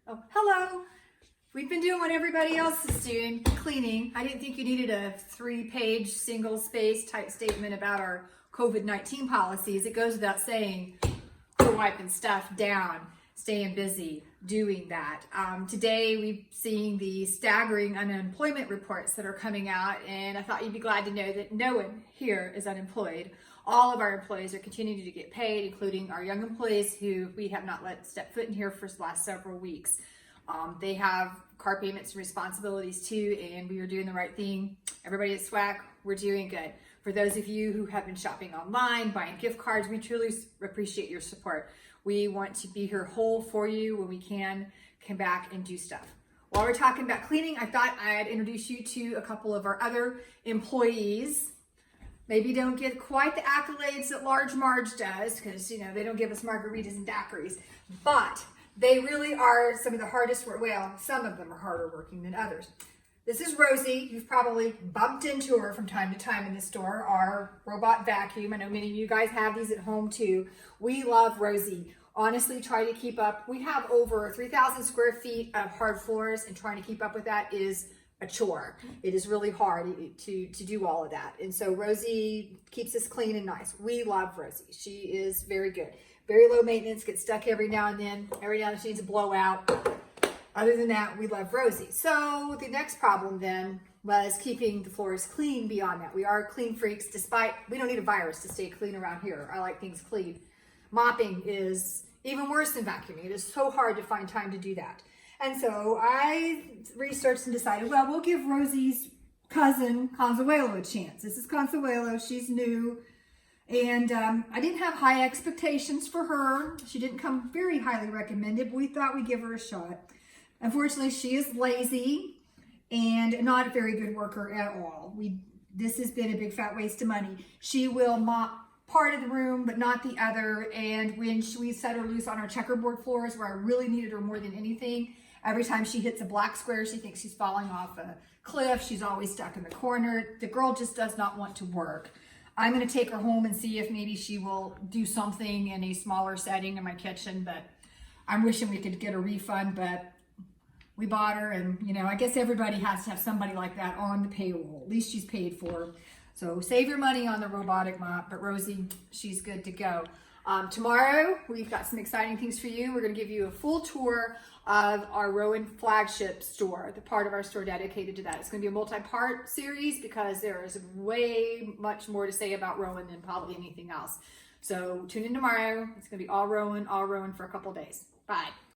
Oh, hello. We've been doing what everybody else is doing, cleaning. I didn't think you needed a 3-page single space type statement about our COVID-19 policies. It goes without saying, we're wiping stuff down, staying busy, doing that. Today we've seen the staggering unemployment reports that are coming out, and I thought you'd be glad to know that no one here is unemployed. All of our employees are continuing to get paid, including our young employees who we have not let step foot in here for the last several weeks. They have car payments and responsibilities too, and we are doing the right thing. Everybody at SWAC, we're doing good. For those of you who have been shopping online, buying gift cards, we truly appreciate your support. We want to be here whole for you when we can come back and do stuff. While we're talking about cleaning, I thought I'd introduce you to a couple of our other employees. Maybe don't get quite the accolades that Large Marge does, because they don't give us margaritas and daiquiris, but they really are some of the hardest work. Well, some of them are harder working than others. This is Rosie. You've probably bumped into her from time to time in the store, our robot vacuum. I know many of you guys have these at home too. We love Rosie. Honestly, try to keep up. We have over 3,000 square feet of hard floors, and trying to keep up with that is a chore. It is really hard to do all of that. And so Rosie keeps us clean and nice. We love Rosie. She is very good. Very low maintenance, gets stuck every now and then. Every now and then she needs a blowout. Other than that, we love Rosie. So the next problem then was keeping the floors clean beyond that. We are clean freaks, despite we don't need a virus to stay clean around here. I like things clean. Mopping is even worse than vacuuming. It is so hard to find time to do that. And so I researched and decided, well, we'll give Rosie's cousin, Consuelo, a chance. This is Consuelo. She's new. And I didn't have high expectations for her. She didn't come very highly recommended, but we thought we'd give her a shot. Unfortunately, she is lazy and not a very good worker at all. This has been a big fat waste of money. She will mop part of the room, but not the other. And when we set her loose on our checkerboard floors, where I really needed her more than anything, every time she hits a black square, she thinks she's falling off a cliff. She's always stuck in the corner. The girl just does not want to work. I'm going to take her home and see if maybe she will do something in a smaller setting in my kitchen, but I'm wishing we could get a refund, but we bought her, and I guess everybody has to have somebody like that on the payroll. At least she's paid for. So save your money on the robotic mop, but Rosie, she's good to go. Tomorrow, we've got some exciting things for you. We're going to give you a full tour of our Rowan flagship store, the part of our store dedicated to that. It's going to be a multi-part series because there is way much more to say about Rowan than probably anything else. So tune in tomorrow. It's going to be all Rowan for a couple days. Bye.